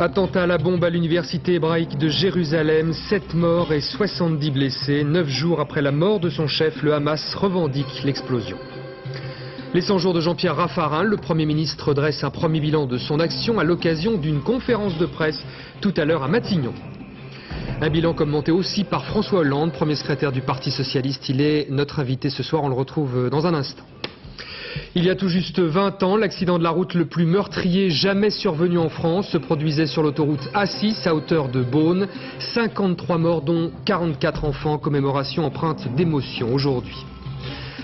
Attentat à la bombe à l'université hébraïque de Jérusalem, 7 morts et 70 blessés. 9 jours après la mort de son chef, le Hamas revendique l'explosion. Les 100 jours de Jean-Pierre Raffarin, le Premier ministre dresse un premier bilan de son action à l'occasion d'une conférence de presse tout à l'heure à Matignon. Un bilan commenté aussi par François Hollande, premier secrétaire du Parti socialiste. Il est notre invité ce soir, on le retrouve dans un instant. Il y a tout juste 20 ans, l'accident de la route le plus meurtrier jamais survenu en France se produisait sur l'autoroute A6 à hauteur de Beaune. 53 morts dont 44 enfants, commémoration empreinte d'émotion aujourd'hui.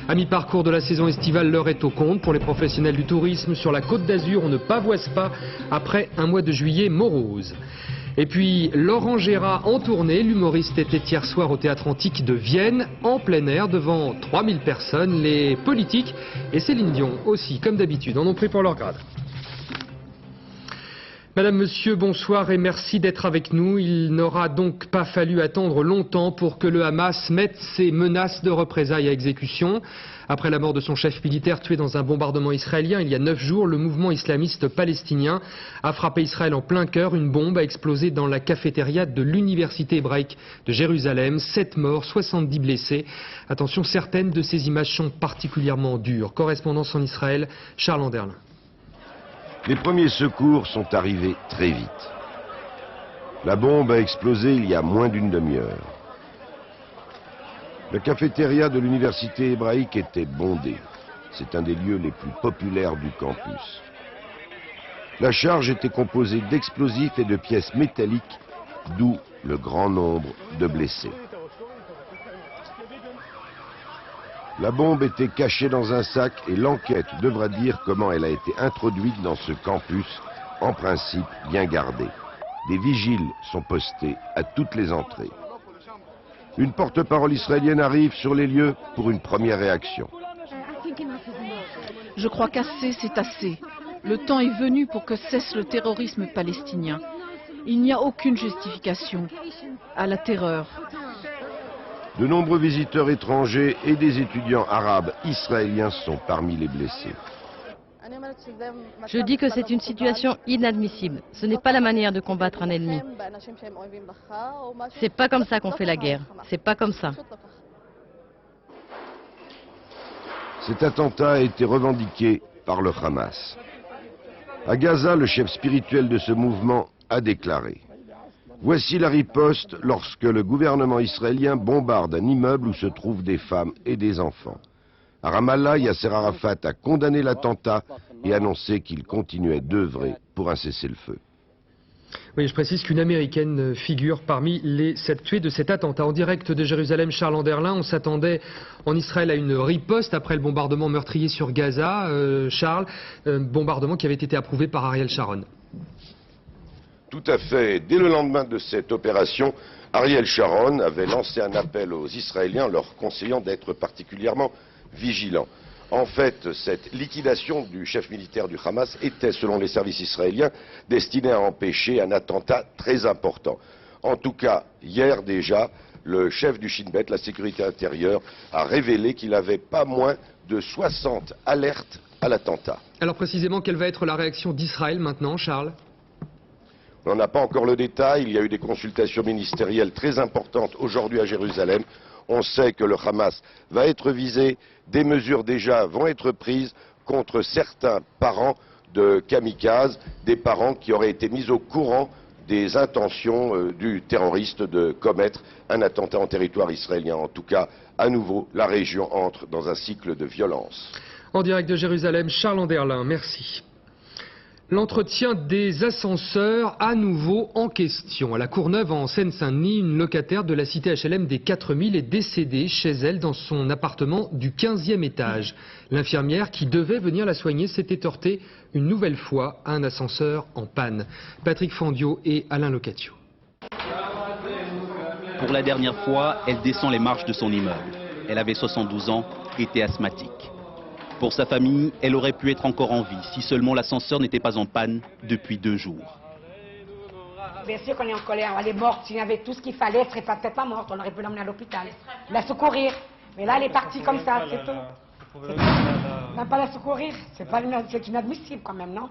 À mi-parcours de la saison estivale, l'heure est au compte pour les professionnels du tourisme. Sur la Côte d'Azur, on ne pavoise pas après un mois de juillet morose. Et puis, Laurent Gérard en tournée, l'humoriste était hier soir au Théâtre Antique de Vienne, en plein air, devant 3000 personnes. Les politiques et Céline Dion aussi, comme d'habitude, en ont pris pour leur grade. Madame, Monsieur, bonsoir et merci d'être avec nous. Il n'aura donc pas fallu attendre longtemps pour que le Hamas mette ses menaces de représailles à exécution. Après la mort de son chef militaire tué dans un bombardement israélien il y a 9 jours, le mouvement islamiste palestinien a frappé Israël en plein cœur. Une bombe a explosé dans la cafétéria de l'université hébraïque de Jérusalem. 7 morts, 70 blessés. Attention, certaines de ces images sont particulièrement dures. Correspondance en Israël, Charles Anderlin. Les premiers secours sont arrivés très vite. La bombe a explosé il y a moins d'une demi-heure. La cafétéria de l'université hébraïque était bondée. C'est un des lieux les plus populaires du campus. La charge était composée d'explosifs et de pièces métalliques, d'où le grand nombre de blessés. La bombe était cachée dans un sac et l'enquête devra dire comment elle a été introduite dans ce campus, en principe bien gardé. Des vigiles sont postés à toutes les entrées. Une porte-parole israélienne arrive sur les lieux pour une première réaction. Je crois qu'assez, c'est assez. Le temps est venu pour que cesse le terrorisme palestinien. Il n'y a aucune justification à la terreur. De nombreux visiteurs étrangers et des étudiants arabes israéliens sont parmi les blessés. Je dis que c'est une situation inadmissible. Ce n'est pas la manière de combattre un ennemi. C'est pas comme ça qu'on fait la guerre. C'est pas comme ça. Cet attentat a été revendiqué par le Hamas. À Gaza, le chef spirituel de ce mouvement a déclaré: voici la riposte lorsque le gouvernement israélien bombarde un immeuble où se trouvent des femmes et des enfants. À Ramallah, Yasser Arafat a condamné l'attentat et annoncé qu'il continuait d'œuvrer pour un cessez-le-feu. Oui, je précise qu'une Américaine figure parmi les 7 tués de cet attentat. En direct de Jérusalem, Charles Anderlin, on s'attendait en Israël à une riposte après le bombardement meurtrier sur Gaza. Charles, bombardement qui avait été approuvé par Ariel Sharon. Tout à fait. Dès le lendemain de cette opération, Ariel Sharon avait lancé un appel aux Israéliens leur conseillant d'être particulièrement vigilants. En fait, cette liquidation du chef militaire du Hamas était, selon les services israéliens, destinée à empêcher un attentat très important. En tout cas, hier déjà, le chef du Shin Bet, la sécurité intérieure, a révélé qu'il avait pas moins de 60 alertes à l'attentat. Alors précisément, quelle va être la réaction d'Israël maintenant, Charles ? On n'a pas encore le détail. Il y a eu des consultations ministérielles très importantes aujourd'hui à Jérusalem. On sait que le Hamas va être visé. Des mesures déjà vont être prises contre certains parents de kamikazes, des parents qui auraient été mis au courant des intentions du terroriste de commettre un attentat en territoire israélien. En tout cas, à nouveau, la région entre dans un cycle de violence. En direct de Jérusalem, Charles Anderlin, merci. L'entretien des ascenseurs à nouveau en question. À la Courneuve, en Seine-Saint-Denis, une locataire de la cité HLM des 4000 est décédée chez elle dans son appartement du 15e étage. L'infirmière qui devait venir la soigner s'était heurtée une nouvelle fois à un ascenseur en panne. Patrick Fandiot et Alain Locatio. Pour la dernière fois, elle descend les marches de son immeuble. Elle avait 72 ans, était asthmatique. Pour sa famille, elle aurait pu être encore en vie si seulement l'ascenseur n'était pas en panne depuis 2 jours. Bien sûr qu'on est en colère, elle est morte. S'il y avait tout ce qu'il fallait, elle ne serait peut-être pas morte. On aurait pu l'emmener à l'hôpital, la secourir. Mais là, elle est partie comme ça, c'est tout. On ne va pas la secourir, c'est inadmissible quand même, non?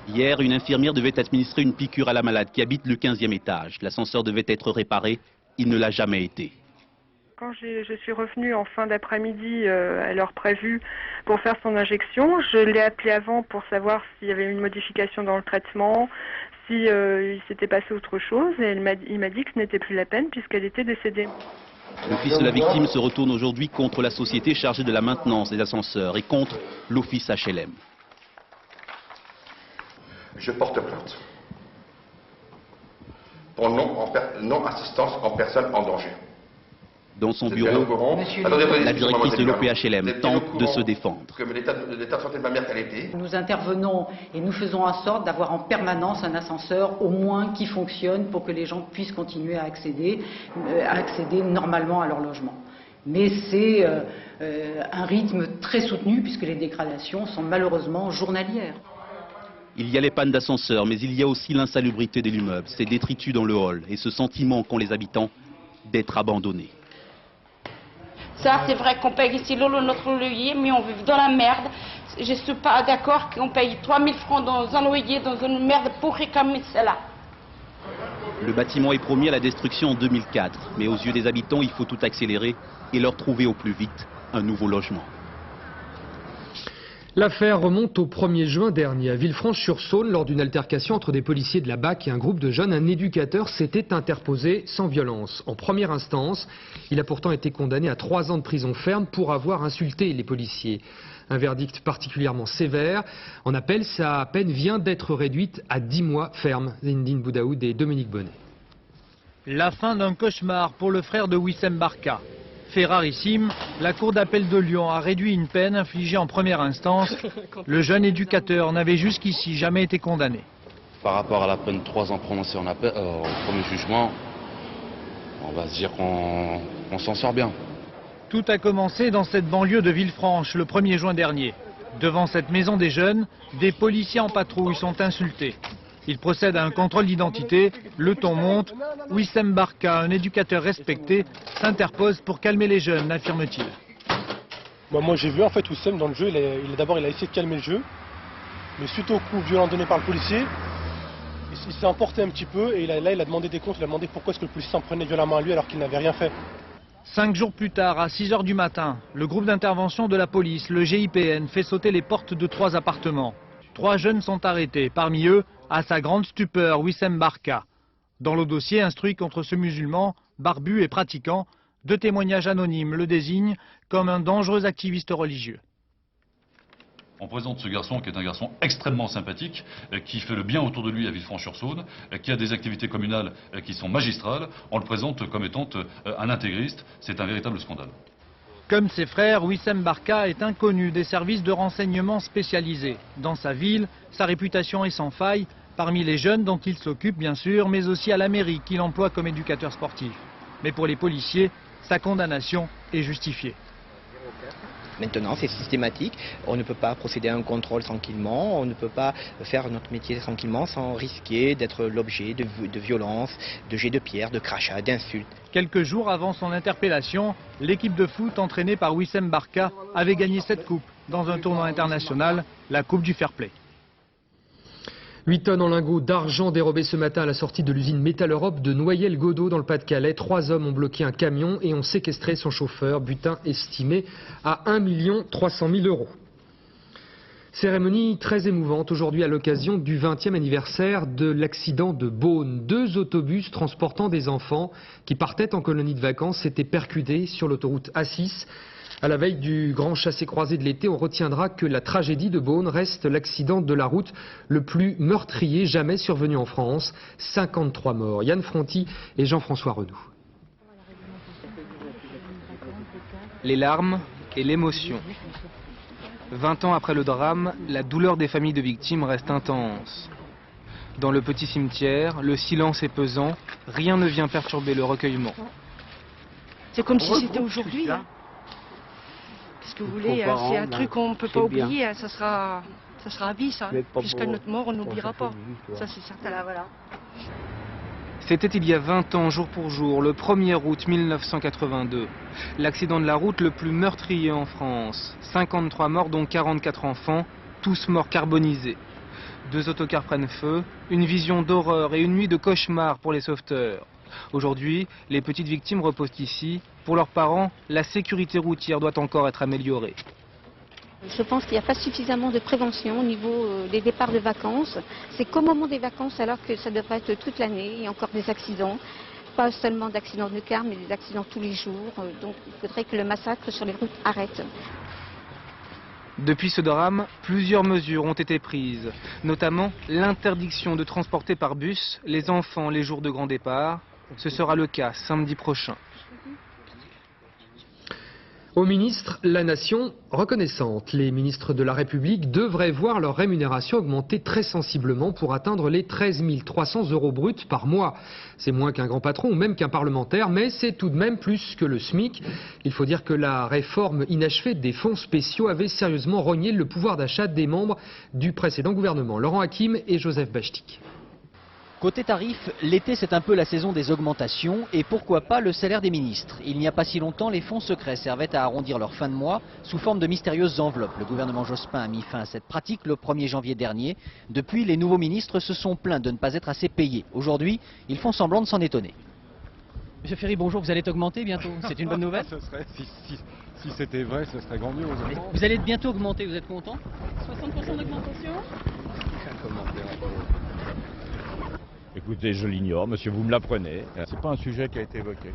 Hier, une infirmière devait administrer une piqûre à la malade qui habite le 15e étage. L'ascenseur devait être réparé. Il ne l'a jamais été. Quand je suis revenue en fin d'après-midi à l'heure prévue pour faire son injection, je l'ai appelé avant pour savoir s'il y avait une modification dans le traitement, si il s'était passé autre chose, et il m'a dit que ce n'était plus la peine puisqu'elle était décédée. Le fils de la victime se retourne aujourd'hui contre la société chargée de la maintenance des ascenseurs et contre l'office HLM. Je porte plainte pour non-assistance en personne en danger. Dans son bureau, la directrice de l'OPHLM tente de se défendre. L'état de santé de ma mère, qu'elle était. Nous intervenons et nous faisons en sorte d'avoir en permanence un ascenseur au moins qui fonctionne pour que les gens puissent continuer à accéder normalement à leur logement. Mais c'est un rythme très soutenu puisque les dégradations sont malheureusement journalières. Il y a les pannes d'ascenseur, mais il y a aussi l'insalubrité de l'immeuble, ces détritus dans le hall et ce sentiment qu'ont les habitants d'être abandonnés. Ça, c'est vrai qu'on paye ici notre loyer, mais on vit dans la merde. Je ne suis pas d'accord qu'on paye 3000 francs dans un loyer, dans une merde pourrie comme celle-là. Le bâtiment est promis à la destruction en 2004, mais aux yeux des habitants, il faut tout accélérer et leur trouver au plus vite un nouveau logement. L'affaire remonte au 1er juin dernier. À Villefranche-sur-Saône, lors d'une altercation entre des policiers de la BAC et un groupe de jeunes, un éducateur s'était interposé sans violence. En première instance, il a pourtant été condamné à 3 ans de prison ferme pour avoir insulté les policiers. Un verdict particulièrement sévère. En appel, sa peine vient d'être réduite à 10 mois ferme. Zindine Boudaoud et Dominique Bonnet. La fin d'un cauchemar pour le frère de Wissem Barka. Fait rarissime, la Cour d'appel de Lyon a réduit une peine infligée en première instance. Le jeune éducateur n'avait jusqu'ici jamais été condamné. Par rapport à la peine de 3 ans prononcée en appel, au premier jugement, on va se dire qu'on s'en sort bien. Tout a commencé dans cette banlieue de Villefranche le 1er juin dernier. Devant cette maison des jeunes, des policiers en patrouille sont insultés. Ils procèdent à un contrôle d'identité, le ton monte. Wissem Barka, un éducateur respecté, s'interpose pour calmer les jeunes, affirme-t-il. Moi j'ai vu en fait Wissem dans le jeu, d'abord il a essayé de calmer le jeu, mais suite au coup violent donné par le policier, il s'est emporté un petit peu et là il a demandé des comptes, il a demandé pourquoi est-ce que le policier s'en prenait violemment à lui alors qu'il n'avait rien fait. 5 jours plus tard, à 6 h du matin, le groupe d'intervention de la police, le GIPN, fait sauter les portes de 3 appartements. 3 jeunes sont arrêtés, parmi eux, à sa grande stupeur, Wissem Barka. Dans le dossier instruit contre ce musulman, barbu et pratiquant, 2 témoignages anonymes le désignent comme un dangereux activiste religieux. On présente ce garçon qui est un garçon extrêmement sympathique, qui fait le bien autour de lui à Villefranche-sur-Saône, qui a des activités communales qui sont magistrales. On le présente comme étant un intégriste. C'est un véritable scandale. Comme ses frères, Wissem Barka est inconnu des services de renseignement spécialisés. Dans sa ville, sa réputation est sans faille, parmi les jeunes dont il s'occupe bien sûr, mais aussi à la mairie qu'il emploie comme éducateur sportif. Mais pour les policiers, sa condamnation est justifiée. Maintenant, c'est systématique. On ne peut pas procéder à un contrôle tranquillement. On ne peut pas faire notre métier tranquillement sans risquer d'être l'objet de violences, de jets de pierre, de crachats, d'insultes. Quelques jours avant son interpellation, l'équipe de foot entraînée par Wissem Barka avait gagné 7 coupes dans un tournoi international, la Coupe du Fair Play. 8 tonnes en lingots d'argent dérobés ce matin à la sortie de l'usine Métal Europe de Noyelles-Godault dans le Pas-de-Calais. 3 hommes ont bloqué un camion et ont séquestré son chauffeur, butin estimé à 1 300 000 €. Cérémonie très émouvante aujourd'hui à l'occasion du 20e anniversaire de l'accident de Beaune. 2 autobus transportant des enfants qui partaient en colonie de vacances s'étaient percutés sur l'autoroute A6. À la veille du grand chassé-croisé de l'été, on retiendra que la tragédie de Beaune reste l'accident de la route le plus meurtrier jamais survenu en France. 53 morts. Yann Fronty et Jean-François Renaud. Les larmes et l'émotion. 20 ans après le drame, la douleur des familles de victimes reste intense. Dans le petit cimetière, le silence est pesant, rien ne vient perturber le recueillement. C'est comme si c'était aujourd'hui. Qu'est-ce que vous voulez, c'est un truc qu'on ne peut pas oublier, ça sera à vie, ça. Jusqu'à notre mort, on n'oubliera pas. Ça, c'est certain. Là, voilà. C'était il y a 20 ans, jour pour jour, le 1er août 1982. L'accident de la route le plus meurtrier en France. 53 morts, dont 44 enfants, tous morts carbonisés. 2 autocars prennent feu, une vision d'horreur et une nuit de cauchemar pour les sauveteurs. Aujourd'hui, les petites victimes reposent ici. Pour leurs parents, la sécurité routière doit encore être améliorée. Je pense qu'il n'y a pas suffisamment de prévention au niveau des départs de vacances. C'est qu'au moment des vacances, alors que ça devrait être toute l'année, il y a encore des accidents. Pas seulement d'accidents de car, mais des accidents tous les jours. Donc il faudrait que le massacre sur les routes arrête. Depuis ce drame, plusieurs mesures ont été prises, notamment l'interdiction de transporter par bus les enfants les jours de grand départ. Ce sera le cas samedi prochain. Aux ministres, la nation reconnaissante. Les ministres de la République devraient voir leur rémunération augmenter très sensiblement pour atteindre les 13 300 € bruts par mois. C'est moins qu'un grand patron ou même qu'un parlementaire, mais c'est tout de même plus que le SMIC. Il faut dire que la réforme inachevée des fonds spéciaux avait sérieusement rogné le pouvoir d'achat des membres du précédent gouvernement. Laurent Hakim et Joseph Bachtik. Côté tarif, l'été c'est un peu la saison des augmentations et pourquoi pas le salaire des ministres. Il n'y a pas si longtemps, les fonds secrets servaient à arrondir leur fin de mois sous forme de mystérieuses enveloppes. Le gouvernement Jospin a mis fin à cette pratique le 1er janvier dernier. Depuis, les nouveaux ministres se sont plaints de ne pas être assez payés. Aujourd'hui, ils font semblant de s'en étonner. Monsieur Ferry, bonjour, vous allez être augmenté bientôt. C'est une bonne nouvelle? Si c'était vrai, ce serait grandiose. Vous allez être bientôt augmenté, vous êtes content? 60% d'augmentation. Écoutez, je l'ignore, monsieur, vous me l'apprenez. C'est pas un sujet qui a été évoqué.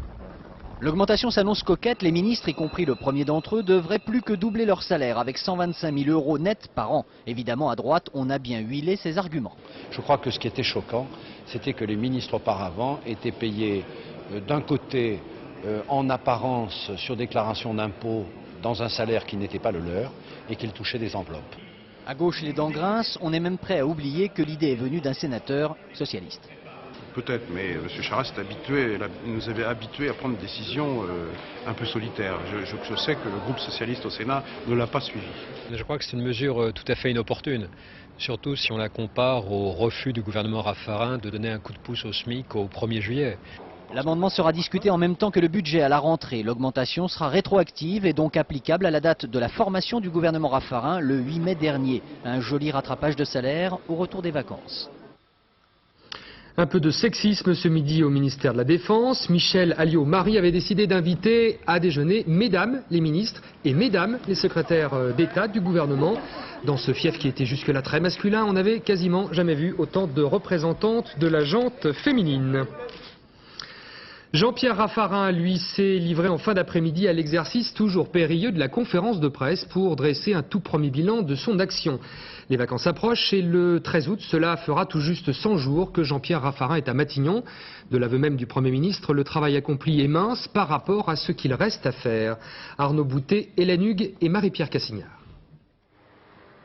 L'augmentation s'annonce coquette. Les ministres, y compris le premier d'entre eux, devraient plus que doubler leur salaire avec 125 000 € net par an. Évidemment, à droite, on a bien huilé ces arguments. Je crois que ce qui était choquant, c'était que les ministres auparavant étaient payés d'un côté en apparence sur déclaration d'impôt dans un salaire qui n'était pas le leur et qu'ils touchaient des enveloppes. À gauche, les dents grincent. On est même prêt à oublier que l'idée est venue d'un sénateur socialiste. Peut-être, mais M. Charest nous avait habitués à prendre des décisions un peu solitaires. Je sais que le groupe socialiste au Sénat ne l'a pas suivi. Je crois que c'est une mesure tout à fait inopportune, surtout si on la compare au refus du gouvernement Raffarin de donner un coup de pouce au SMIC au 1er juillet. L'amendement sera discuté en même temps que le budget à la rentrée. L'augmentation sera rétroactive et donc applicable à la date de la formation du gouvernement Raffarin, le 8 mai dernier. Un joli rattrapage de salaire au retour des vacances. Un peu de sexisme ce midi au ministère de la Défense. Michel Alliot-Marie avait décidé d'inviter à déjeuner mesdames les ministres et mesdames les secrétaires d'État du gouvernement. Dans ce fief qui était jusque-là très masculin, on n'avait quasiment jamais vu autant de représentantes de la gente féminine. Jean-Pierre Raffarin, lui, s'est livré en fin d'après-midi à l'exercice toujours périlleux de la conférence de presse pour dresser un tout premier bilan de son action. Les vacances approchent et le 13 août, cela fera tout juste 100 jours que Jean-Pierre Raffarin est à Matignon. De l'aveu même du Premier ministre, le travail accompli est mince par rapport à ce qu'il reste à faire. Arnaud Boutet, Hélène Hugues et Marie-Pierre Cassignard.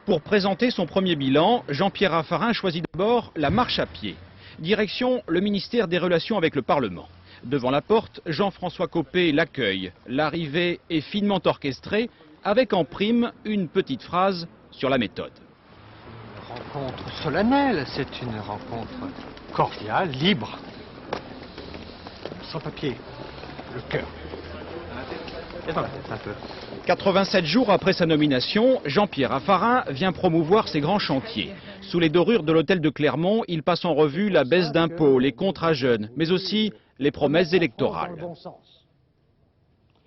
Pour présenter son premier bilan, Jean-Pierre Raffarin choisit d'abord la marche à pied. Direction le ministère des Relations avec le Parlement. Devant la porte, Jean-François Copé l'accueille. L'arrivée est finement orchestrée, avec en prime une petite phrase sur la méthode. Une rencontre solennelle, c'est une rencontre cordiale, libre, sans papier, le cœur. Et dans la tête un peu. 87 jours après sa nomination, Jean-Pierre Raffarin vient promouvoir ses grands chantiers. Sous les dorures de l'hôtel de Clermont, il passe en revue la baisse d'impôts, les contrats jeunes, mais aussi les promesses électorales. Il ne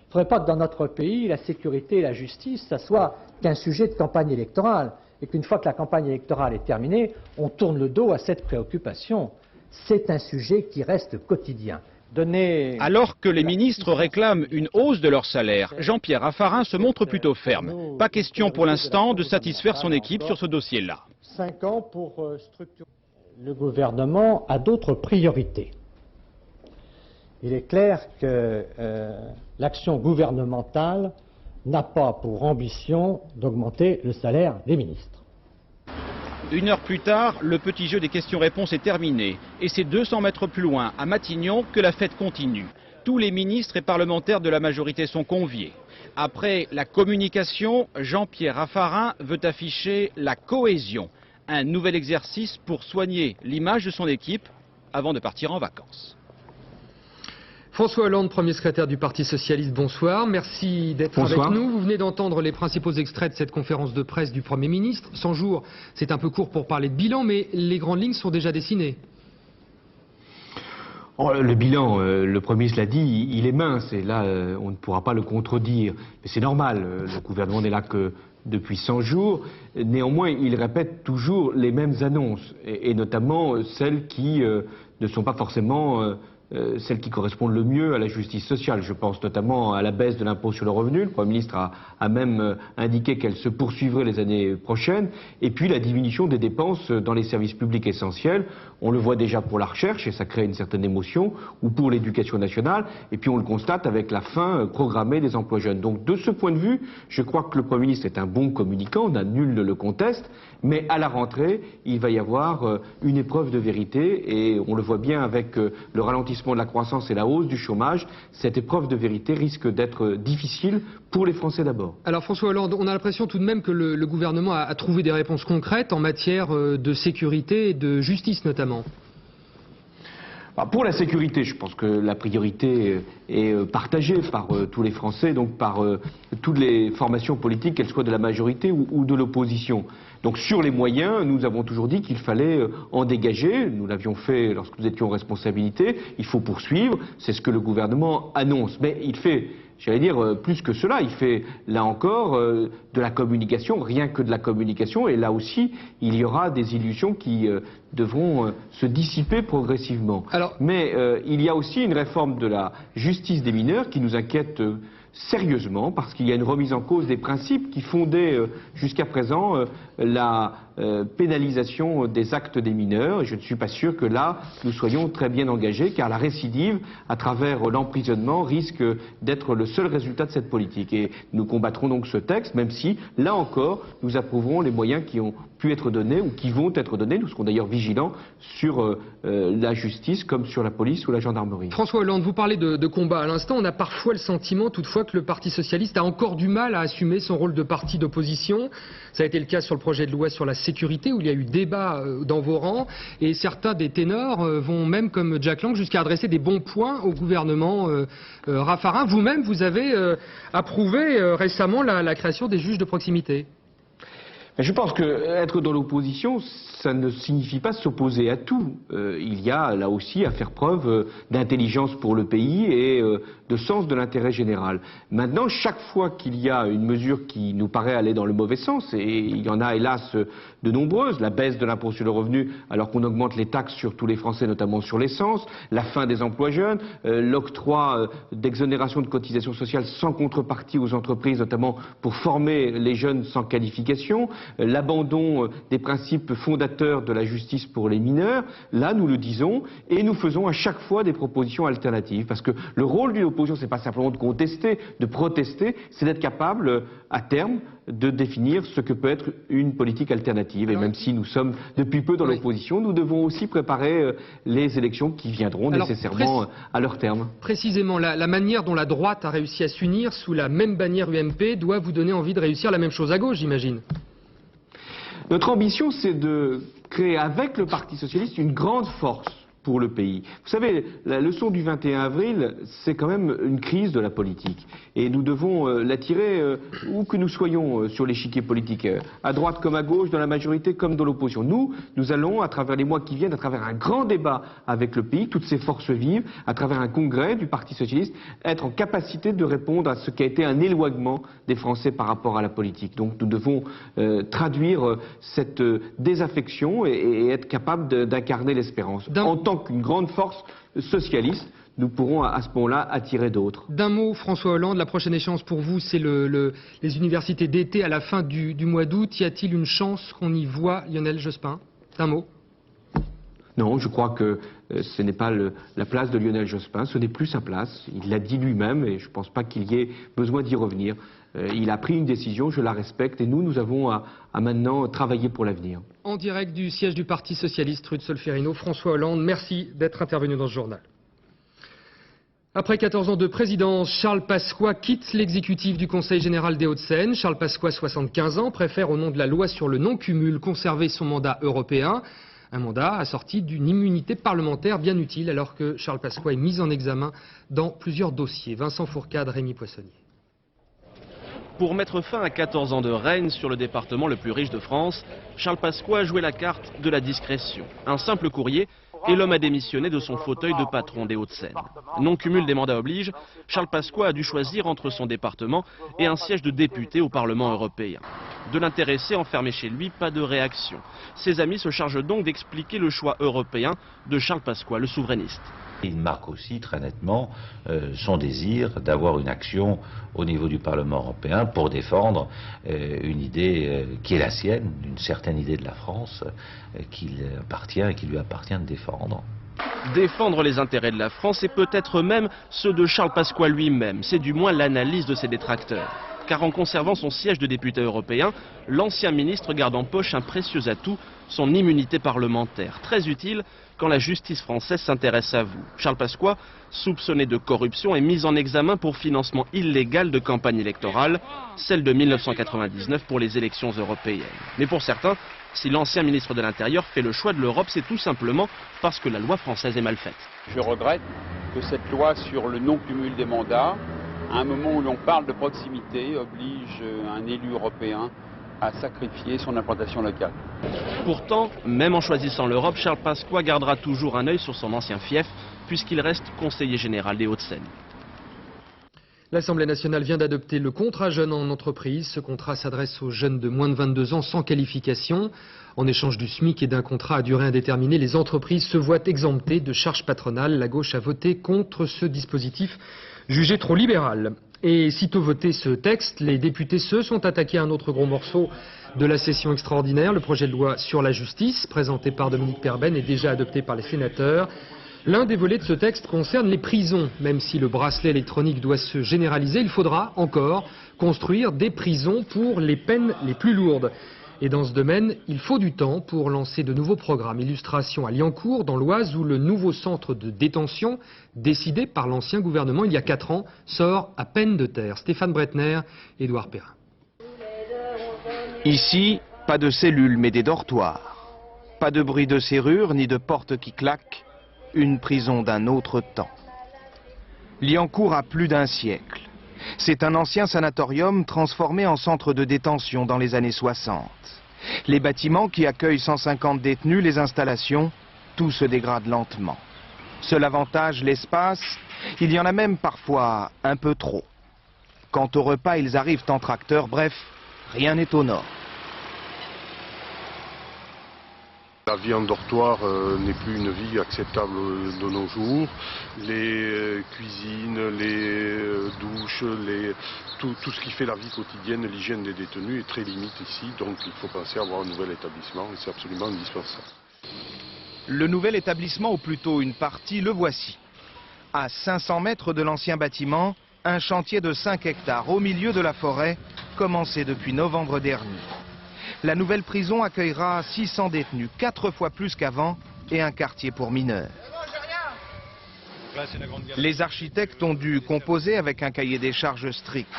faudrait pas que dans notre pays, la sécurité et la justice, ça soit qu'un sujet de campagne électorale. Et qu'une fois que la campagne électorale est terminée, on tourne le dos à cette préoccupation. C'est un sujet qui reste quotidien. Alors que les ministres réclament une hausse de leur salaire, Jean-Pierre Raffarin se montre plutôt ferme. Pas question pour l'instant de satisfaire son équipe sur ce dossier-là. 5 ans pour structurer. Le gouvernement a d'autres priorités. Il est clair que l'action gouvernementale n'a pas pour ambition d'augmenter le salaire des ministres. Une heure plus tard, le petit jeu des questions-réponses est terminé. Et c'est 200 mètres plus loin, à Matignon, que la fête continue. Tous les ministres et parlementaires de la majorité sont conviés. Après la communication, Jean-Pierre Raffarin veut afficher la cohésion. Un nouvel exercice pour soigner l'image de son équipe avant de partir en vacances. François Hollande, premier secrétaire du Parti Socialiste, bonsoir. Merci d'être avec nous. Vous venez d'entendre les principaux extraits de cette conférence de presse du Premier ministre. 100 jours, c'est un peu court pour parler de bilan, mais les grandes lignes sont déjà dessinées. Oh, le bilan, le Premier ministre l'a dit, il est mince et là, on ne pourra pas le contredire. Mais c'est normal, le gouvernement n'est là que depuis 100 jours. Néanmoins, il répète toujours les mêmes annonces, et notamment celles qui ne sont pas forcément celles qui correspondent le mieux à la justice sociale. Je pense notamment à la baisse de l'impôt sur le revenu. Le Premier ministre a même indiqué qu'elle se poursuivrait les années prochaines. Et puis la diminution des dépenses dans les services publics essentiels. On le voit déjà pour la recherche, et ça crée une certaine émotion, ou pour l'éducation nationale. Et puis on le constate avec la fin programmée des emplois jeunes. Donc de ce point de vue, je crois que le Premier ministre est un bon communicant, nul ne le conteste. Mais à la rentrée, il va y avoir une épreuve de vérité, et on le voit bien avec le ralentissement de la croissance et la hausse du chômage. Cette épreuve de vérité risque d'être difficile pour les Français d'abord. Alors François Hollande, on a l'impression tout de même que le gouvernement a trouvé des réponses concrètes en matière de sécurité et de justice notamment. Pour la sécurité, je pense que la priorité est partagée par tous les Français, donc par toutes les formations politiques, qu'elles soient de la majorité ou de l'opposition. Donc sur les moyens, nous avons toujours dit qu'il fallait en dégager. Nous l'avions fait lorsque nous étions en responsabilité. Il faut poursuivre, c'est ce que le gouvernement annonce. Mais il fait, j'allais dire, plus que cela. Il fait, là encore, de la communication, rien que de la communication. Et là aussi, il y aura des illusions qui devront se dissiper progressivement. Mais il y a aussi une réforme de la justice des mineurs qui nous inquiète sérieusement, parce qu'il y a une remise en cause des principes qui fondaient jusqu'à présent la pénalisation des actes des mineurs. Et je ne suis pas sûr que là, nous soyons très bien engagés, car la récidive, à travers l'emprisonnement, risque d'être le seul résultat de cette politique. Et nous combattrons donc ce texte, même si, là encore, nous approuverons les moyens qui ont pu être donnés ou qui vont être donnés. Nous serons d'ailleurs vigilants sur la justice comme sur la police ou la gendarmerie. François Hollande, vous parlez de combat à l'instant. On a parfois le sentiment toutefois que le Parti Socialiste a encore du mal à assumer son rôle de parti d'opposition. Ça a été le cas sur le projet de loi sur la sécurité où il y a eu débat dans vos rangs et certains des ténors vont même comme Jack Lang jusqu'à adresser des bons points au gouvernement Raffarin. Vous-même, vous avez approuvé récemment la création des juges de proximité. Je pense qu'être dans l'opposition, ça ne signifie pas s'opposer à tout. Il y a là aussi à faire preuve d'intelligence pour le pays et de sens de l'intérêt général. Maintenant, chaque fois qu'il y a une mesure qui nous paraît aller dans le mauvais sens, et il y en a hélas de nombreuses, la baisse de l'impôt sur le revenu alors qu'on augmente les taxes sur tous les Français, notamment sur l'essence, la fin des emplois jeunes, l'octroi d'exonération de cotisations sociales sans contrepartie aux entreprises, notamment pour former les jeunes sans qualification, l'abandon des principes fondateurs de la justice pour les mineurs, là nous le disons et nous faisons à chaque fois des propositions alternatives parce que le rôle d'une opposition c'est pas simplement de contester, de protester, c'est d'être capable à terme de définir ce que peut être une politique alternative et même si nous sommes depuis peu dans l'opposition, nous devons aussi préparer les élections qui viendront nécessairement à leur terme. Précisément, la manière dont la droite a réussi à s'unir sous la même bannière UMP doit vous donner envie de réussir la même chose à gauche, j'imagine. Notre ambition, c'est de créer avec le Parti Socialiste une grande force pour le pays. Vous savez, la leçon du 21 avril, c'est quand même une crise de la politique. Et nous devons la tirer où que nous soyons sur l'échiquier politique, à droite comme à gauche, dans la majorité comme dans l'opposition. Nous allons, à travers les mois qui viennent, à travers un grand débat avec le pays, toutes ces forces vives, à travers un congrès du Parti Socialiste, être en capacité de répondre à ce qui a été un éloignement des Français par rapport à la politique. Donc nous devons traduire cette désaffection et être capables d'incarner l'espérance. En tant qu'une grande force socialiste, nous pourrons à ce moment-là attirer d'autres. D'un mot, François Hollande, la prochaine échéance pour vous, c'est les universités d'été à la fin du mois d'août. Y a-t-il une chance qu'on y voit Lionel Jospin? D'un mot. Non, je crois que ce n'est pas la place de Lionel Jospin, ce n'est plus sa place. Il l'a dit lui-même et je ne pense pas qu'il y ait besoin d'y revenir. Il a pris une décision, je la respecte et nous avons à maintenant travailler pour l'avenir. En direct du siège du Parti Socialiste, rue de Solferino, François Hollande, merci d'être intervenu dans ce journal. Après 14 ans de présidence, Charles Pasqua quitte l'exécutif du Conseil général des Hauts-de-Seine. Charles Pasqua, 75 ans, préfère au nom de la loi sur le non-cumul conserver son mandat européen. Un mandat assorti d'une immunité parlementaire bien utile alors que Charles Pasqua est mis en examen dans plusieurs dossiers. Vincent Fourcade, Rémi Poissonnier. Pour mettre fin à 14 ans de règne sur le département le plus riche de France, Charles Pasqua a joué la carte de la discrétion. Un simple courrier et l'homme a démissionné de son fauteuil de patron des Hauts-de-Seine. Non-cumul des mandats oblige, Charles Pasqua a dû choisir entre son département et un siège de député au Parlement européen. De l'intéressé enfermé chez lui, pas de réaction. Ses amis se chargent donc d'expliquer le choix européen de Charles Pasqua, le souverainiste. Il marque aussi très nettement son désir d'avoir une action au niveau du Parlement européen pour défendre une idée qui est la sienne, une certaine idée de la France qu'il appartient et qui lui appartient de défendre. Défendre les intérêts de la France et peut-être même ceux de Charles Pasqua lui-même, c'est du moins l'analyse de ses détracteurs. Car en conservant son siège de député européen, l'ancien ministre garde en poche un précieux atout, son immunité parlementaire, très utile quand la justice française s'intéresse à vous. Charles Pasqua, soupçonné de corruption, est mis en examen pour financement illégal de campagne électorale, celle de 1999 pour les élections européennes. Mais pour certains, si l'ancien ministre de l'Intérieur fait le choix de l'Europe, c'est tout simplement parce que la loi française est mal faite. Je regrette que cette loi sur le non-cumul des mandats, à un moment où l'on parle de proximité, oblige un élu européen à sacrifier son implantation locale. Pourtant, même en choisissant l'Europe, Charles Pasqua gardera toujours un œil sur son ancien fief, puisqu'il reste conseiller général des Hauts-de-Seine. L'Assemblée nationale vient d'adopter le contrat jeune en entreprise. Ce contrat s'adresse aux jeunes de moins de 22 ans sans qualification. En échange du SMIC et d'un contrat à durée indéterminée, les entreprises se voient exemptées de charges patronales. La gauche a voté contre ce dispositif jugé trop libéral. Et sitôt voté ce texte, les députés se sont attaqués à un autre gros morceau de la session extraordinaire. Le projet de loi sur la justice, présenté par Dominique Perben, est déjà adopté par les sénateurs. L'un des volets de ce texte concerne les prisons. Même si le bracelet électronique doit se généraliser, il faudra encore construire des prisons pour les peines les plus lourdes. Et dans ce domaine, il faut du temps pour lancer de nouveaux programmes. Illustration à Liancourt, dans l'Oise, où le nouveau centre de détention, décidé par l'ancien gouvernement il y a 4 ans, sort à peine de terre. Stéphane Bretner, Édouard Perrin. Ici, pas de cellules mais des dortoirs. Pas de bruit de serrure ni de porte qui claquent. Une prison d'un autre temps. Liancourt a plus d'un siècle. C'est un ancien sanatorium transformé en centre de détention dans les années 60. Les bâtiments qui accueillent 150 détenus, les installations, tout se dégrade lentement. Seul avantage, l'espace, il y en a même parfois un peu trop. Quant au repas, ils arrivent en tracteur, bref, rien n'est au nord. La vie en dortoir n'est plus une vie acceptable de nos jours. Les cuisines, les douches, tout ce qui fait la vie quotidienne, l'hygiène des détenus est très limite ici. Donc il faut penser à avoir un nouvel établissement et c'est absolument indispensable. Le nouvel établissement, ou plutôt une partie, le voici. À 500 mètres de l'ancien bâtiment, un chantier de 5 hectares au milieu de la forêt, commencé depuis novembre dernier. La nouvelle prison accueillera 600 détenus, 4 fois plus qu'avant, et un quartier pour mineurs. Les architectes ont dû composer avec un cahier des charges strict.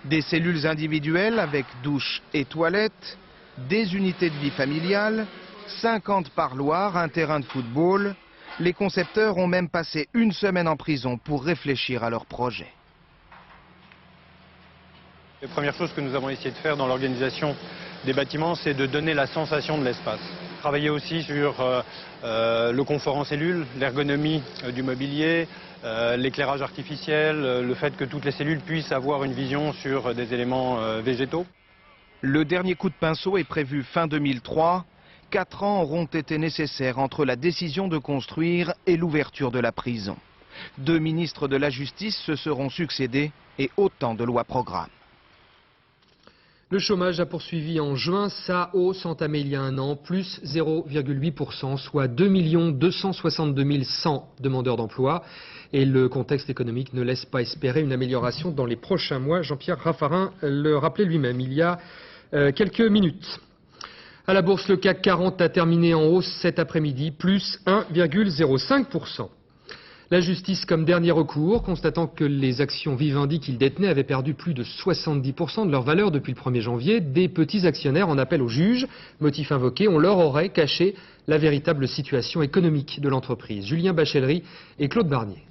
Des cellules individuelles avec douche et toilettes, des unités de vie familiale, 50 parloirs, un terrain de football. Les concepteurs ont même passé une semaine en prison pour réfléchir à leur projet. La première chose que nous avons essayé de faire dans l'organisation des bâtiments, c'est de donner la sensation de l'espace. Travailler aussi sur le confort en cellule, l'ergonomie du mobilier, l'éclairage artificiel, le fait que toutes les cellules puissent avoir une vision sur des éléments végétaux. Le dernier coup de pinceau est prévu fin 2003. 4 ans auront été nécessaires entre la décision de construire et l'ouverture de la prison. 2 ministres de la Justice se seront succédés et autant de lois-programmes. Le chômage a poursuivi en juin sa hausse entamée il y a un an, plus 0,8%, soit 2 262 100 demandeurs d'emploi. Et le contexte économique ne laisse pas espérer une amélioration dans les prochains mois. Jean-Pierre Raffarin le rappelait lui-même il y a quelques minutes. À la bourse, le CAC 40 a terminé en hausse cet après-midi, plus 1,05%. La justice comme dernier recours, constatant que les actions Vivendi qu'ils détenaient avaient perdu plus de 70% de leur valeur depuis le 1er janvier, des petits actionnaires en appellent au juge. Motif invoqué, on leur aurait caché la véritable situation économique de l'entreprise. Julien Bachellery et Claude Barnier.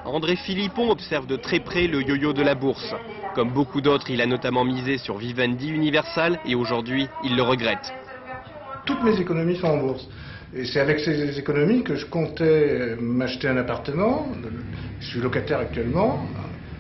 André Philippon observe de très près le yo-yo de la bourse. Comme beaucoup d'autres, il a notamment misé sur Vivendi Universal et aujourd'hui, il le regrette. Toutes mes économies sont en bourse. Et c'est avec ces économies que je comptais m'acheter un appartement. Je suis locataire actuellement.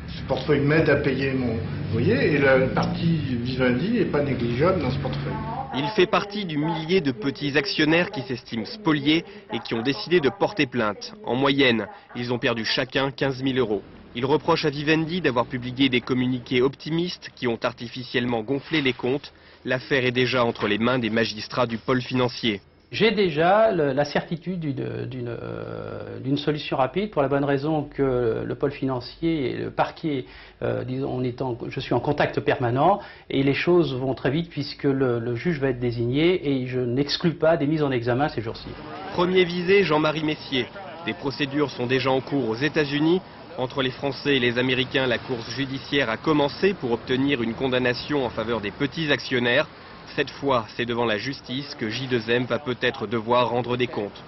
Ce portefeuille m'aide à payer mon loyer et la partie Vivendi n'est pas négligeable dans ce portefeuille. Il fait partie du millier de petits actionnaires qui s'estiment spoliés et qui ont décidé de porter plainte. En moyenne, ils ont perdu chacun 15 000 €. Il reproche à Vivendi d'avoir publié des communiqués optimistes qui ont artificiellement gonflé les comptes. L'affaire est déjà entre les mains des magistrats du pôle financier. J'ai déjà la certitude d'une solution rapide pour la bonne raison que le pôle financier et le parquet, je suis en contact permanent et les choses vont très vite puisque le juge va être désigné et je n'exclus pas des mises en examen ces jours-ci. Premier visé, Jean-Marie Messier. Des procédures sont déjà en cours aux États-Unis. Entre les Français et les Américains, la course judiciaire a commencé pour obtenir une condamnation en faveur des petits actionnaires. Cette fois, c'est devant la justice que J2M va peut-être devoir rendre des comptes.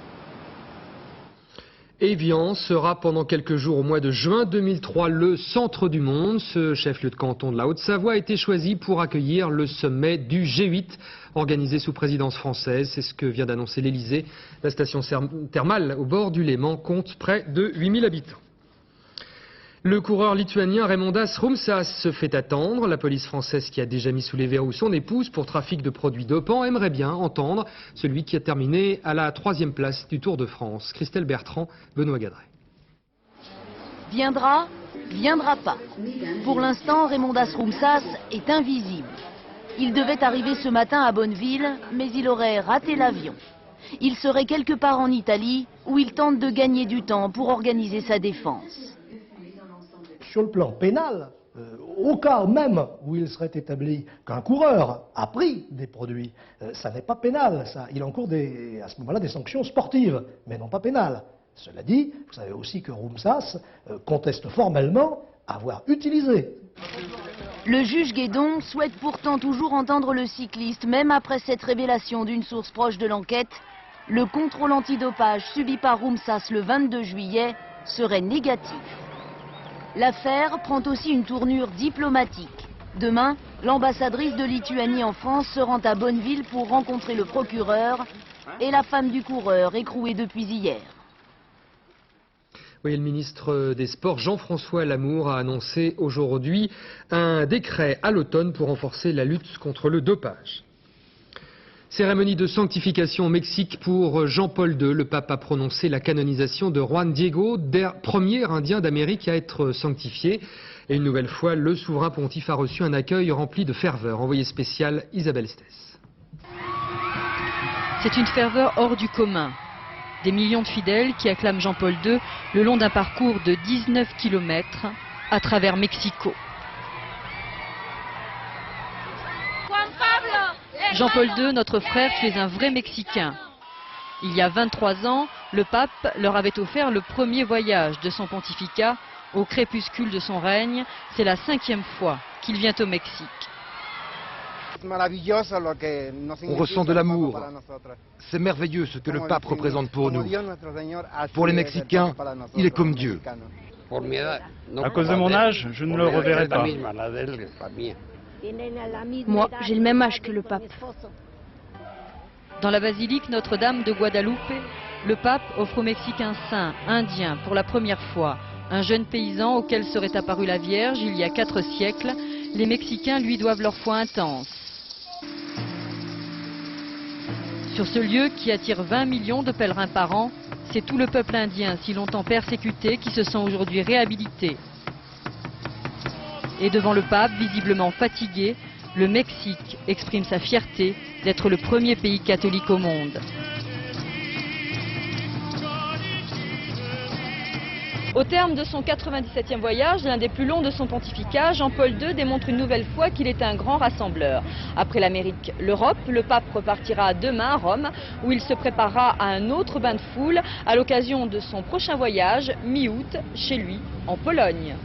Évian sera pendant quelques jours au mois de juin 2003 le centre du monde. Ce chef-lieu de canton de la Haute-Savoie a été choisi pour accueillir le sommet du G8 organisé sous présidence française. C'est ce que vient d'annoncer l'Elysée. La station thermale au bord du Léman compte près de 8000 habitants. Le coureur lituanien Raimondas Rumšas se fait attendre. La police française, qui a déjà mis sous les verrous son épouse pour trafic de produits dopants, aimerait bien entendre celui qui a terminé à la 3e place du Tour de France. Christelle Bertrand, Benoît Gadret. Viendra, viendra pas. Pour l'instant, Raimondas Rumšas est invisible. Il devait arriver ce matin à Bonneville, mais il aurait raté l'avion. Il serait quelque part en Italie, où il tente de gagner du temps pour organiser sa défense. Sur le plan pénal, au cas même où il serait établi qu'un coureur a pris des produits, ça n'est pas pénal, ça. Il encourt à ce moment-là des sanctions sportives, mais non pas pénales. Cela dit, vous savez aussi que Rumšas conteste formellement avoir utilisé. Le juge Guédon souhaite pourtant toujours entendre le cycliste, même après cette révélation d'une source proche de l'enquête. Le contrôle antidopage subi par Rumšas le 22 juillet serait négatif. L'affaire prend aussi une tournure diplomatique. Demain, l'ambassadrice de Lituanie en France se rend à Bonneville pour rencontrer le procureur et la femme du coureur écrouée depuis hier. Oui, le ministre des Sports, Jean-François Lamour, a annoncé aujourd'hui un décret à l'automne pour renforcer la lutte contre le dopage. Cérémonie de sanctification au Mexique pour Jean-Paul II. Le pape a prononcé la canonisation de Juan Diego, premier Indien d'Amérique à être sanctifié. Et une nouvelle fois, le souverain pontife a reçu un accueil rempli de ferveur. Envoyé spécial, Isabelle Stess. C'est une ferveur hors du commun. Des millions de fidèles qui acclament Jean-Paul II le long d'un parcours de 19 km à travers Mexico. Jean-Paul II, notre frère, tu es un vrai Mexicain. Il y a 23 ans, le pape leur avait offert le premier voyage de son pontificat au crépuscule de son règne. C'est la 5e fois qu'il vient au Mexique. On ressent de l'amour. C'est merveilleux ce que le pape représente pour nous. Pour les Mexicains, il est comme Dieu. À cause de mon âge, je ne le reverrai pas. Moi, j'ai le même âge que le pape. Dans la basilique Notre-Dame de Guadalupe, le pape offre aux Mexicains saints, indiens, pour la première fois, un jeune paysan auquel serait apparue la Vierge il y a 4 siècles. Les Mexicains lui doivent leur foi intense. Sur ce lieu qui attire 20 millions de pèlerins par an, c'est tout le peuple indien, si longtemps persécuté, qui se sent aujourd'hui réhabilité. Et devant le pape, visiblement fatigué, le Mexique exprime sa fierté d'être le premier pays catholique au monde. Au terme de son 97e voyage, l'un des plus longs de son pontificat, Jean-Paul II démontre une nouvelle fois qu'il est un grand rassembleur. Après l'Amérique, l'Europe, le pape repartira demain à Rome, où il se préparera à un autre bain de foule à l'occasion de son prochain voyage, mi-août, chez lui, en Pologne.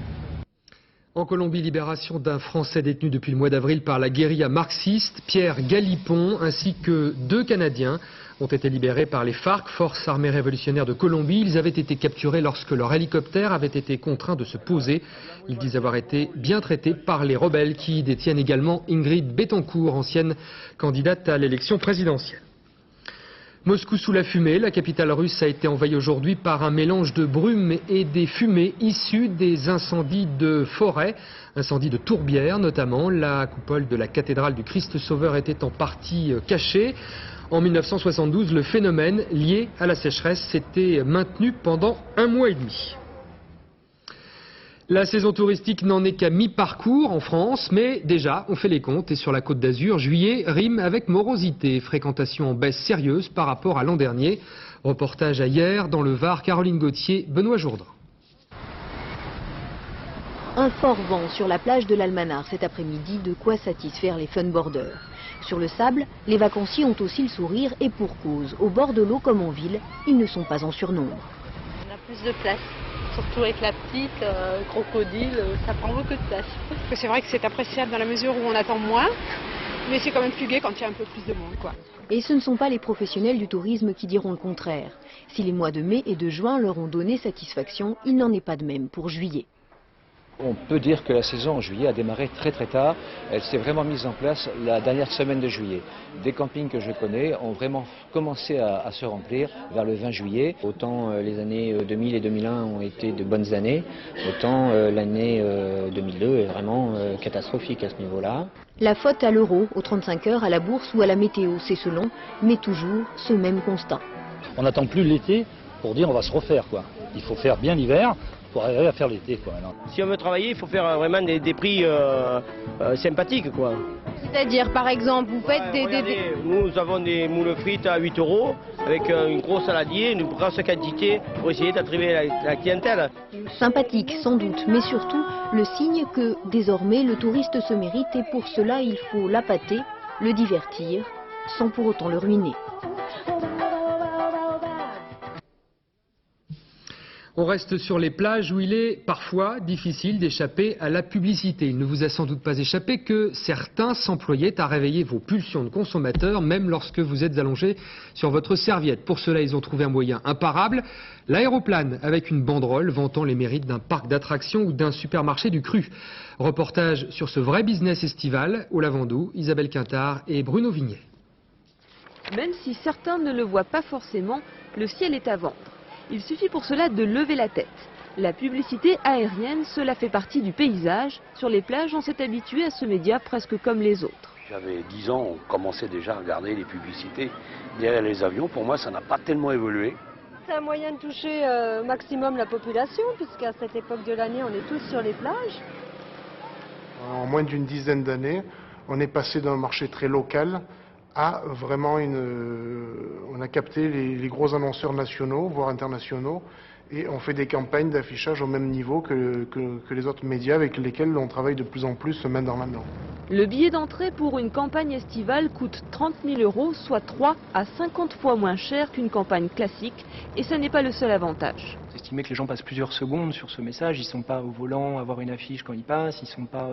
En Colombie, libération d'un Français détenu depuis le mois d'avril par la guérilla marxiste, Pierre Galipon, ainsi que 2 Canadiens ont été libérés par les FARC, Forces armées révolutionnaires de Colombie. Ils avaient été capturés lorsque leur hélicoptère avait été contraint de se poser. Ils disent avoir été bien traités par les rebelles qui détiennent également Ingrid Betancourt, ancienne candidate à l'élection présidentielle. Moscou sous la fumée, la capitale russe a été envahie aujourd'hui par un mélange de brume et des fumées issues des incendies de forêt, incendies de tourbières notamment. La coupole de la cathédrale du Christ Sauveur était en partie cachée. En 1972, le phénomène lié à la sécheresse s'était maintenu pendant 1 mois et demi. La saison touristique n'en est qu'à mi-parcours en France, mais déjà, on fait les comptes et sur la Côte d'Azur, juillet rime avec morosité. Fréquentation en baisse sérieuse par rapport à l'an dernier. Reportage à hier dans le Var, Caroline Gauthier, Benoît Jourdain. Un fort vent sur la plage de l'Almanar cet après-midi, de quoi satisfaire les funboarders. Sur le sable, les vacanciers ont aussi le sourire et pour cause. Au bord de l'eau comme en ville, ils ne sont pas en surnombre. On a plus de place. Surtout avec la petite, crocodile, ça prend beaucoup de place. C'est vrai que c'est appréciable dans la mesure où on attend moins, mais c'est quand même plus gai quand il y a un peu plus de monde, quoi. Et ce ne sont pas les professionnels du tourisme qui diront le contraire. Si les mois de mai et de juin leur ont donné satisfaction, il n'en est pas de même pour juillet. On peut dire que la saison en juillet a démarré très tard. Elle s'est vraiment mise en place la dernière semaine de juillet. Des campings que je connais ont vraiment commencé à se remplir vers le 20 juillet. Autant les années 2000 et 2001 ont été de bonnes années, autant l'année 2002 est vraiment catastrophique à ce niveau-là. La faute à l'euro, aux 35 heures, à la bourse ou à la météo, c'est selon, mais toujours ce même constat. On n'attend plus l'été pour dire on va se refaire, quoi. Il faut faire bien l'hiver pour arriver à faire l'été, quoi. Si on veut travailler, il faut faire vraiment des prix sympathiques, quoi. C'est-à-dire, par exemple, vous faites Nous avons des moules frites à 8 € avec un gros saladier, une grosse quantité pour essayer d'attirer la clientèle. Sympathique, sans doute, mais surtout le signe que, désormais, le touriste se mérite et pour cela, il faut l'appâter, le divertir, sans pour autant le ruiner. On reste sur les plages où il est parfois difficile d'échapper à la publicité. Il ne vous a sans doute pas échappé que certains s'employaient à réveiller vos pulsions de consommateurs, même lorsque vous êtes allongé sur votre serviette. Pour cela, ils ont trouvé un moyen imparable, l'aéroplane, avec une banderole vantant les mérites d'un parc d'attractions ou d'un supermarché du cru. Reportage sur ce vrai business estival au Lavandou, Isabelle Quintard et Bruno Vignet. Même si certains ne le voient pas forcément, le ciel est à vendre. Il suffit pour cela de lever la tête. La publicité aérienne, cela fait partie du paysage. Sur les plages, on s'est habitué à ce média presque comme les autres. J'avais 10 ans, on commençait déjà à regarder les publicités derrière les avions. Pour moi, ça n'a pas tellement évolué. C'est un moyen de toucher au maximum la population, puisqu'à cette époque de l'année, on est tous sur les plages. En moins d'une dizaine d'années, on est passé d'un marché très local à vraiment on a capté les gros annonceurs nationaux, voire internationaux, et on fait des campagnes d'affichage au même niveau que les autres médias avec lesquels on travaille de plus en plus main dans la main. Le billet d'entrée pour une campagne estivale coûte 30 000 €, soit 3 à 50 fois moins cher qu'une campagne classique, et ce n'est pas le seul avantage. C'est estimé que les gens passent plusieurs secondes sur ce message, ils ne sont pas au volant à voir une affiche quand ils passent, ils ne sont pas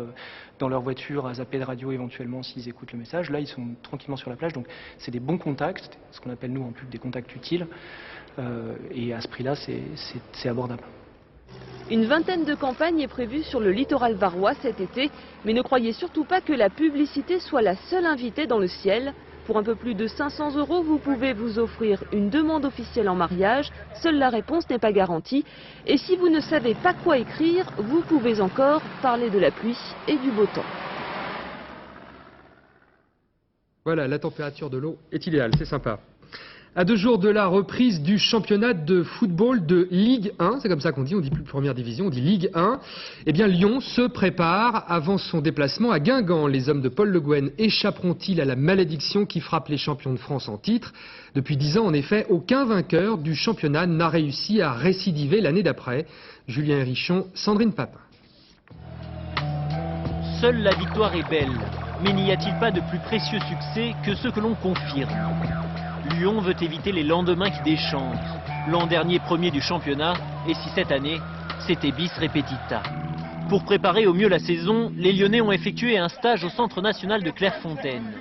dans leur voiture à zapper de radio éventuellement s'ils écoutent le message. Là, ils sont tranquillement sur la plage, donc c'est des bons contacts, ce qu'on appelle nous en pub des contacts utiles, et à ce prix-là, c'est abordable. Une vingtaine de campagnes est prévue sur le littoral varois cet été, mais ne croyez surtout pas que la publicité soit la seule invitée dans le ciel. Pour un peu plus de 500 €, vous pouvez vous offrir une demande officielle en mariage. Seule la réponse n'est pas garantie. Et si vous ne savez pas quoi écrire, vous pouvez encore parler de la pluie et du beau temps. Voilà, la température de l'eau est idéale, c'est sympa. À 2 jours de la reprise du championnat de football de Ligue 1, c'est comme ça qu'on dit, on dit plus première division, on dit Ligue 1, eh bien Lyon se prépare avant son déplacement à Guingamp. Les hommes de Paul Le Guen échapperont-ils à la malédiction qui frappe les champions de France en titre? Depuis 10 ans, en effet, aucun vainqueur du championnat n'a réussi à récidiver l'année d'après. Julien Hérichon, Sandrine Papin. Seule la victoire est belle, mais n'y a-t-il pas de plus précieux succès que ceux que l'on confirme? Lyon veut éviter les lendemains qui déchantent. L'an dernier premier du championnat, et si cette année, c'était bis repetita. Pour préparer au mieux la saison, les Lyonnais ont effectué un stage au Centre national de Clairefontaine.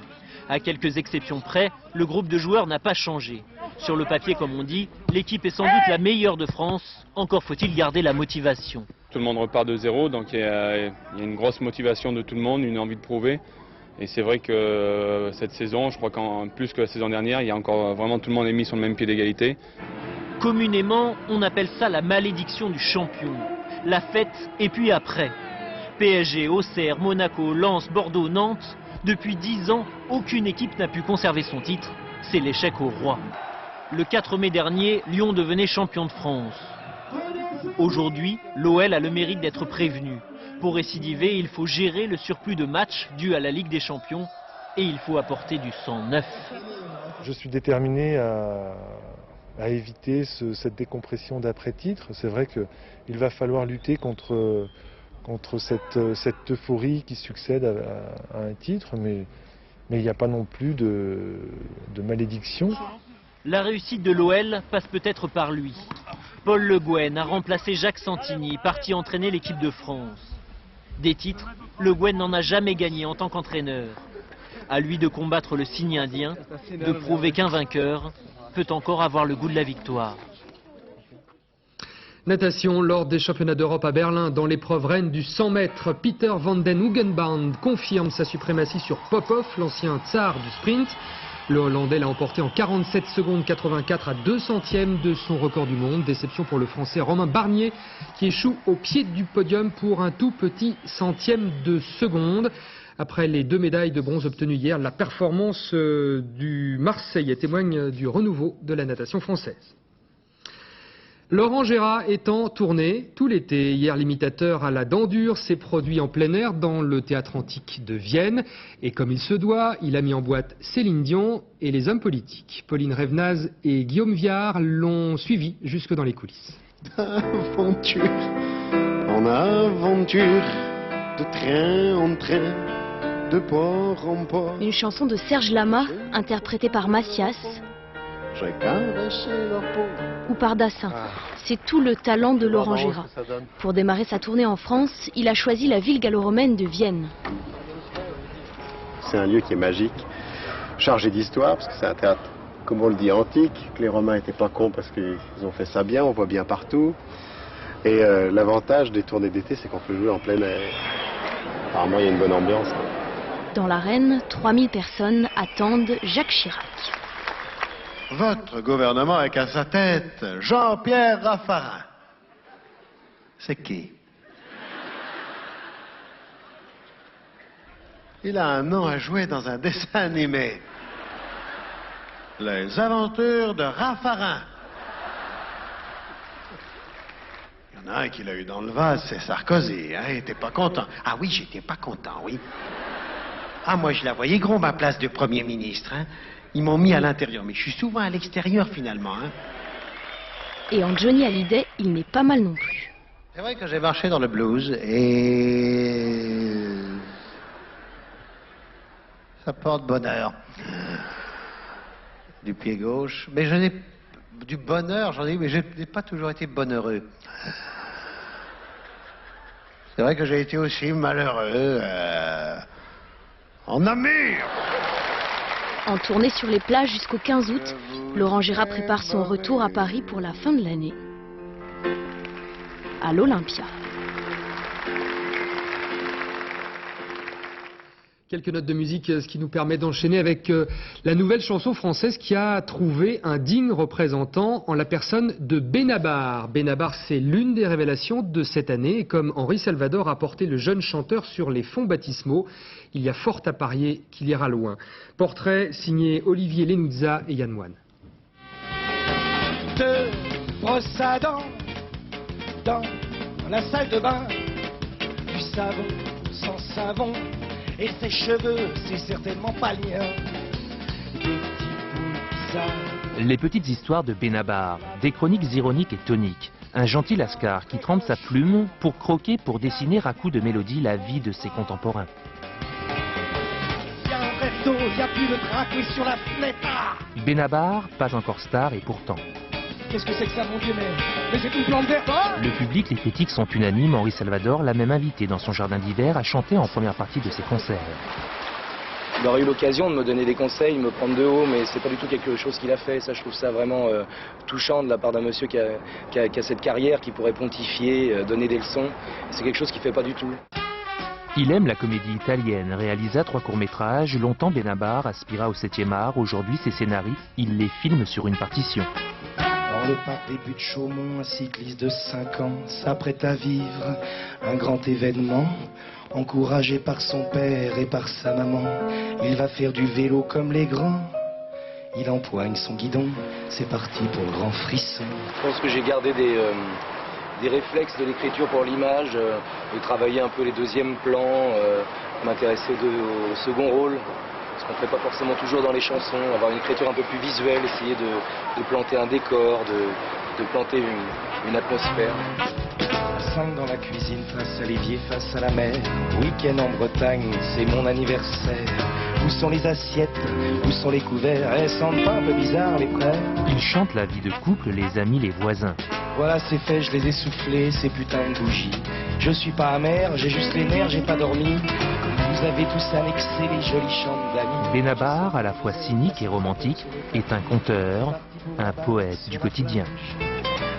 À quelques exceptions près, le groupe de joueurs n'a pas changé. Sur le papier, comme on dit, l'équipe est sans doute la meilleure de France. Encore faut-il garder la motivation. Tout le monde repart de zéro, donc il y a une grosse motivation de tout le monde, une envie de prouver. Et c'est vrai que cette saison, je crois qu'en plus que la saison dernière, il y a encore vraiment tout le monde est mis sur le même pied d'égalité. Communément, on appelle ça la malédiction du champion. La fête et puis après. PSG, Auxerre, Monaco, Lens, Bordeaux, Nantes. Depuis 10 ans, aucune équipe n'a pu conserver son titre. C'est l'échec au roi. Le 4 mai dernier, Lyon devenait champion de France. Aujourd'hui, l'OL a le mérite d'être prévenu. Pour récidiver, il faut gérer le surplus de matchs dû à la Ligue des Champions et il faut apporter du sang neuf. Je suis déterminé à éviter cette décompression d'après-titre. C'est vrai qu'il va falloir lutter contre cette euphorie qui succède à un titre, mais il n'y a pas non plus de malédiction. La réussite de l'OL passe peut-être par lui. Paul Le Guen a remplacé Jacques Santini, parti entraîner l'équipe de France. Des titres, Le Guen n'en a jamais gagné en tant qu'entraîneur. À lui de combattre le cygne indien, de prouver qu'un vainqueur peut encore avoir le goût de la victoire. Natation, lors des championnats d'Europe à Berlin, dans l'épreuve reine du 100 mètres, Peter van den Hoogenband confirme sa suprématie sur Popov, l'ancien tsar du sprint. Le Hollandais l'a emporté en 47 secondes 84 à 2 centièmes de son record du monde. Déception pour le Français Romain Barnier qui échoue au pied du podium pour un tout petit centième de seconde. Après les 2 médailles de bronze obtenues hier, la performance du Marseillais témoigne du renouveau de la natation française. Laurent Gérard est en tournée tout l'été. Hier, l'imitateur à la dent dure s'est produit en plein air dans le théâtre antique de Vienne. Et comme il se doit, il a mis en boîte Céline Dion et les hommes politiques. Pauline Révenaz et Guillaume Viard l'ont suivi jusque dans les coulisses. Aventure en aventure, de train en train, de port en port. Une chanson de Serge Lama, interprétée par Massias. Ou par Dassin. C'est tout le talent de Laurent Gérard. Pour démarrer sa tournée en France, il a choisi la ville gallo-romaine de Vienne. C'est un lieu qui est magique, chargé d'histoire, parce que c'est un théâtre, comme on le dit, antique, que les Romains n'étaient pas cons parce qu'ils ont fait ça bien, on voit bien partout. Et l'avantage des tournées d'été, c'est qu'on peut jouer en plein air. Apparemment, il y a une bonne ambiance. Dans l'arène, 3000 personnes attendent Jacques Chirac. Votre gouvernement est à sa tête Jean-Pierre Raffarin. C'est qui? Il a un nom à jouer dans un dessin animé. Les aventures de Raffarin. Il y en a un qui l'a eu dans le vase, c'est Sarkozy. Hein, il n'était pas content. Ah oui, j'étais pas content, oui. Ah, moi, je la voyais gros, ma place de Premier ministre. Hein. Ils m'ont mis à l'intérieur, mais je suis souvent à l'extérieur, finalement. Hein. Et en Johnny Hallyday, il n'est pas mal non plus. C'est vrai que j'ai marché dans le blues, et... ça porte bonheur. Du pied gauche. Mais je n'ai... Du bonheur, j'en ai eu, mais je n'ai pas toujours été bonheureux. C'est vrai que j'ai été aussi malheureux... en Namur. En tournée sur les plages jusqu'au 15 août, Laurent Gérard prépare son retour à Paris pour la fin de l'année, à l'Olympia. Quelques notes de musique, ce qui nous permet d'enchaîner avec la nouvelle chanson française qui a trouvé un digne représentant en la personne de Benabar. Benabar, c'est l'une des révélations de cette année. Et comme Henri Salvador a porté le jeune chanteur sur les fonds baptismaux, il y a fort à parier qu'il ira loin. Portrait signé Olivier Lenuzza et Yann Moine. brosse à dents dans la salle de bain. Du savon sans savon, et ses cheveux, c'est certainement pas le mien. Des petits poussins. Les petites histoires de Benabar, des chroniques ironiques et toniques. Un gentil lascar qui trempe sa plume pour croquer, pour dessiner à coups de mélodie la vie de ses contemporains. Y'a un resto, y'a plus de craquer sur la fenêtre. Ah, Benabar, pas encore star et pourtant. qu'est-ce que c'est que ça, mon Dieu, mais c'est une plante verte. Ah, Le public, les critiques sont unanimes. Henri Salvador l'a même invité dans son jardin d'hiver à chanter en première partie de ses concerts. Il aurait eu l'occasion de me donner des conseils, me prendre de haut, mais c'est pas du tout quelque chose qu'il a fait. Ça, je trouve ça vraiment touchant de la part d'un monsieur qui a cette carrière, qui pourrait pontifier, donner des leçons. C'est quelque chose qu'il fait pas du tout. Il aime la comédie italienne, réalisa 3 courts-métrages. Longtemps, Benabar aspira au 7e art. Aujourd'hui, ses scénaristes, il les filme sur une partition. Dans le parc des Buttes Chaumont, un cycliste de 5 ans s'apprête à vivre un grand événement. Encouragé par son père et par sa maman, il va faire du vélo comme les grands. Il empoigne son guidon, c'est parti pour le grand frisson. Je pense que j'ai gardé des réflexes de l'écriture pour l'image, de travailler un peu les deuxièmes plans, m'intéresser au second rôle, ce qu'on ne fait pas forcément toujours dans les chansons, avoir une écriture un peu plus visuelle, essayer de planter un décor, de planter une atmosphère. 5 dans la cuisine, face à l'évier, face à la mer. Week-end en Bretagne, c'est mon anniversaire. Où sont les assiettes? Où sont les couverts? Elles sentent pas un peu bizarre, les frères? Il chante la vie de couple, les amis, les voisins. Voilà, c'est fait, je les ai soufflés, ces putains de bougies. Je suis pas amer, j'ai juste les nerfs, j'ai pas dormi. Vous avez tous annexé les jolis chants d'amis. Benabar, à la fois cynique et romantique, est un conteur, un poète du quotidien.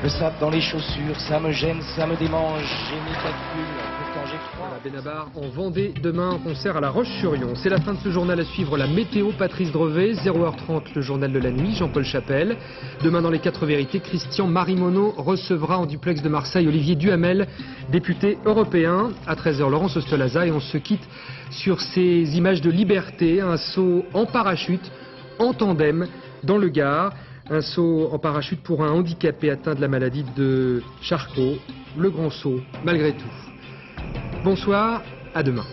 Le sable dans les chaussures, ça me gêne, ça me démange. J'ai mis calcul, pourtant j'ai froid. Benabar en Vendée, demain en concert à La Roche-sur-Yon. C'est la fin de ce journal. À suivre la météo, Patrice Drevet, 0h30 le journal de la nuit, Jean-Paul Chapelle. Demain dans les 4 vérités, Christian Marimono recevra en duplex de Marseille Olivier Duhamel, député européen. À 13h, Laurence Ostolaza, et on se quitte sur ces images de liberté, un saut en parachute, en tandem, dans le Gard. Un saut en parachute pour un handicapé atteint de la maladie de Charcot. Le grand saut, malgré tout. Bonsoir, à demain.